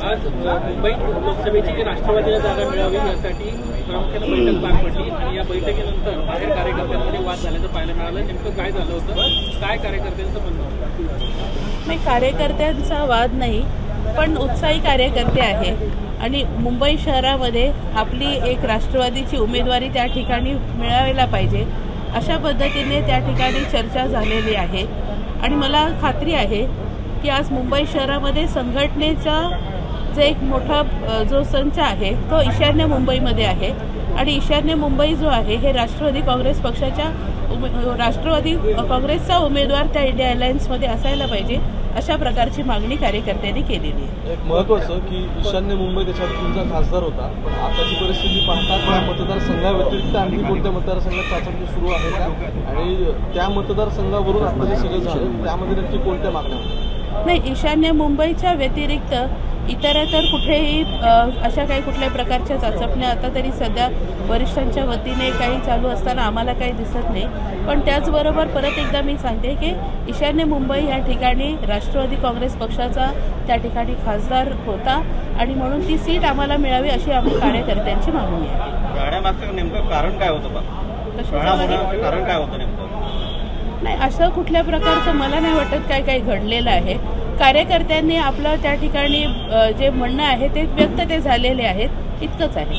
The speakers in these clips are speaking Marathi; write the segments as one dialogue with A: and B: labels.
A: आज मुंबईत लोकसभेची राष्ट्रवादीला जागा मिळावी यासाठी प्रामुख्याने बैठक पार पडली आणि या बैठकीनंतर बाहेर कार्यकर्त्यांमध्ये वाद झाल्याचं पाहायला मिळालं. नेमकं काय झालं होतं, काय कार्यकर्त्यांचं म्हणणं होतं?
B: नाही, कार्यकर्त्यांचा वाद नाही, पण उत्साही कार्यकर्ते आहे आणि मुंबई शहरामध्ये आपली एक राष्ट्रवादीची उमेदवारी त्या ठिकाणी मिळायला पाहिजे अशा पद्धतीने त्या ठिकाणी चर्चा झालेली आहे. आणि मला खात्री आहे की आज मुंबई शहरामध्ये संघटनेचा जो एक मोठा जो संच आहे तो ईशान्य मुंबईमध्ये आहे आणि ईशान्य मुंबई जो आहे हे राष्ट्रवादी काँग्रेस पक्षाच्या राष्ट्रवादी काँग्रेसचा उमेदवार त्या इंडिया अलायन्समध्ये असायला पाहिजे अशा प्रकारची मागणी कार्यकर्त्यांनी केलेली आहे.
C: एक महत्त्वाचं की ईशान्य मुंबई त्याच्यात तुमचा खासदार होता, पण आताची परिस्थिती पाहता त्या मतदारसंघाव्यतिरिक्त आणखी कोणत्या मतदारसंघात चाचणी सुरू आहे का आणि त्या मतदारसंघावरून आता जे सगळं झालं त्यामध्ये नक्की कोणत्या मागण्या होत्या?
B: नाही, ईशान्य मुंबईच्या व्यतिरिक्त इतरतर कुठेही अशा काही कुठल्याही प्रकारच्या चाचपण्या आता तरी सध्या वरिष्ठांच्या वतीने काही चालू असताना आम्हाला काही दिसत नाही. पण त्याचबरोबर परत एकदा मी सांगते की ईशान्य मुंबई या ठिकाणी राष्ट्रवादी काँग्रेस पक्षाचा त्या ठिकाणी खासदार होता आणि म्हणून ती सीट आम्हाला मिळावी अशी आम्ही कार्यकर्त्यांची मागणी आहे.
D: गाड्यामागचं नेमकं कारण काय होतं? कारण काय होतं नेमकं?
B: नाही, असं कुठल्या प्रकारचं मला नाही वाटत काय घडलेलं आहे. कार्यकर्त्यांनी आपलं त्या ठिकाणी जे म्हणणं आहे ते व्यक्त ते झालेले आहेत, इतकंच आहे.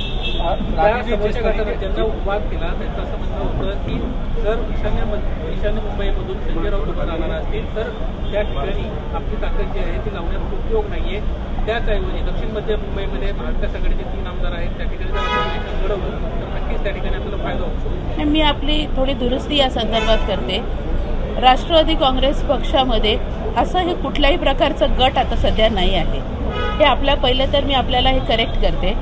A: ज्यांना वाद केला त्यांचं असं म्हणणं होतं की जर ईशान्य मुंबईमधून संजय राऊत उभा राहणार असतील तर त्या ठिकाणी आपली ताकद जी आहे ती लावण्यात उपयोग नाहीये. त्याचऐवजी दक्षिण मध्य मुंबईमध्ये महाविकास आघाडीचे 3 आमदार आहेत, त्या ठिकाणी जर घडवलं तर नक्कीच त्या ठिकाणी आपल्याला फायदा होऊ शकतो.
B: मी आपली थोडी दुरुस्ती या संदर्भात करते. राष्ट्रवादी काँग्रेस पक्षामध्ये असं हे कुठल्याही प्रकारचं गट आता सध्या नाही आहे. हे पहिलं तर मी आपल्याला हे करेक्ट करते.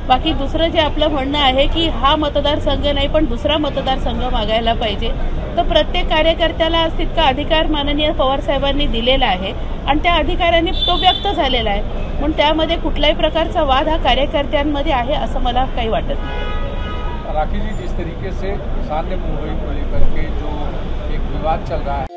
B: बाकी दुसरं जे आपलं म्हणणं आहे की हा मतदारसंघ नाही पण दुसरा मतदारसंघ मागायला पाहिजे, तर प्रत्येक कार्यकर्त्याला आज तितका अधिकार माननीय पवारसाहेबांनी दिलेला आहे आणि त्या अधिकाराने तो व्यक्त झालेला आहे. म्हणून त्यामध्ये कुठल्याही प्रकारचा वाद हा कार्यकर्त्यांमध्ये आहे असं मला काही वाटत नाही.
E: राखी जी, जिस तरीके से ईशान्य मुंबई को लेकर के जो एक विवाद चल रहा है